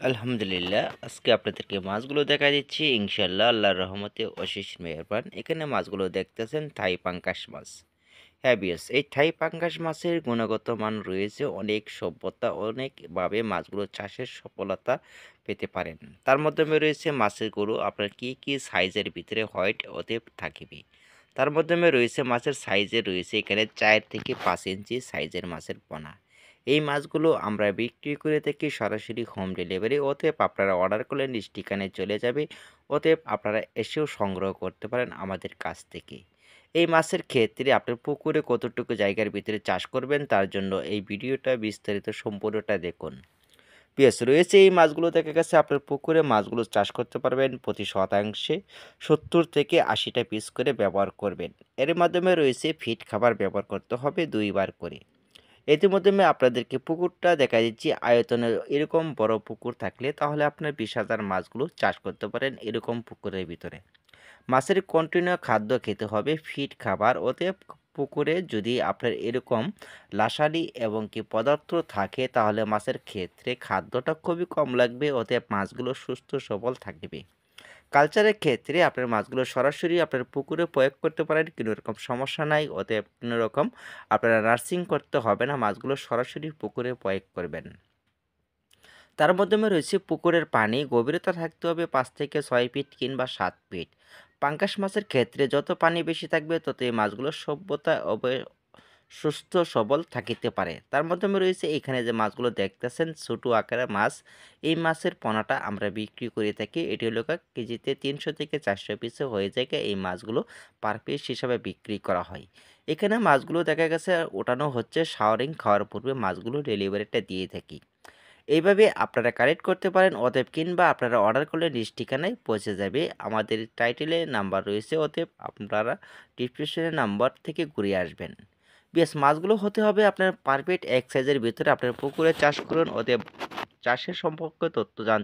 আলহামদুলিল্লাহ, আজকে আপনাদেরকে মাছগুলো দেখা দিচ্ছি ইনশাআল্লাহ আল্লাহর রহমতে অশেষ মেহেরবান। এখানে মাছগুলো দেখতেছেন থাই পাঙ্গাস মাছ। হ্যাঁ বিয়স, এই থাই পাঙ্গাস মাছের গুণগত মান রয়েছে অনেক সভ্যতা, অনেকভাবে মাছগুলো চাষের সফলতা পেতে পারেন। তার মাধ্যমে রয়েছে মাছের গরু আপনার কি সাইজের ভিতরে হোয়াইট ওতে থাকিবে। তার মাধ্যমে রয়েছে মাছের সাইজে রয়েছে এখানে 4 থেকে 5 ইঞ্চি সাইজের মাছের পোনা। এই মাছগুলো আমরা বিক্রি করে থাকি সরাসরি হোম ডেলিভারি। অতএব আপনারা অর্ডার করলে নিজ ঠিকানায় চলে যাবে। অতএব আপনারা এসেও সংগ্রহ করতে পারেন আমাদের কাছ থেকে। এই মাছের ক্ষেত্রে আপনার পুকুরে কতটুকু জায়গার ভিতরে চাষ করবেন তার জন্য এই ভিডিওটা বিস্তারিত সম্পূর্ণটা দেখুন। পিএস রয়েছে এই মাছগুলো দেখা গেছে আপনার পুকুরে মাছগুলো চাষ করতে পারবেন প্রতি শতাংশে 70 থেকে 80টা পিস করে ব্যবহার করবেন। এর মাধ্যমে রয়েছে ফিড খাবার ব্যবহার করতে হবে 2 বার করে। ইতিমধ্যে আপনাদেরকে পুকুরটা দেখা দিচ্ছি আয়তনে এরকম বড় পুকুর থাকলে তাহলে আপনার 20,000 মাছগুলো চাষ করতে পারেন এরকম পুকুরের ভিতরে। মাছের কন্টিনিউ খাদ্য খেতে হবে ফিড খাবার। অতএব পুকুরে যদি আপনার এরকম লাসালি এবং কি পদার্থ থাকে তাহলে মাছের ক্ষেত্রে খাদ্যটা খুবই কম লাগবে। অতএব মাছগুলো সুস্থ সবল থাকবে। কালচারের ক্ষেত্রে আপনার মাছগুলো সরাসরি আপনার পুকুরে প্রয়োগ করতে পারেন, কোনো রকম সমস্যা নাই। অতএব কোনো রকম আপনারা নার্সিং করতে হবে না, মাছগুলো সরাসরি পুকুরে প্রয়োগ করবেন। তার মাধ্যমে রয়েছে পুকুরের পানি গভীরতা থাকতে হবে 5 থেকে 6 ফিট কিংবা 7 ফিট। পাঙ্গাস মাছের ক্ষেত্রে যত পানি বেশি থাকবে তত এই মাছগুলো সভ্যতা সুস্থ সবল থাকিতে পারে। তার মাধ্যমে রয়েছে এখানে যে মাছগুলো দেখতেছেন ছোটো আকারের মাছ। এই মাছের পোনাটা আমরা বিক্রি করে থাকি। এটি হলো কেজিতে 300 থেকে 400 পিসে হয়ে যায়। এই মাছগুলো পার পিস হিসাবে বিক্রি করা হয়। এখানে মাছগুলো দেখা গেছে ওঠানো হচ্ছে শাওয়ারিং খাওয়ার পূর্বে মাছগুলো ডেলিভারিটা দিয়ে থাকি। এইভাবে আপনারা কালেক্ট করতে পারেন। অতএব কিংবা আপনারা অর্ডার করলে নিজ ঠিকানায় পৌঁছে যাবে। আমাদের টাইটেলে নাম্বার রয়েছে, অতএব আপনারা ডিসক্রিপশনের নাম্বার থেকে ঘুরিয়ে আসবেন। বেশ, মাছগুলো হতে হবে আপনার পারফেক্ট এক সাইজের ভিতরে। আপনার পুকুরে চাষ করুন। অতএব চাষের সম্পর্কে তথ্য জানতে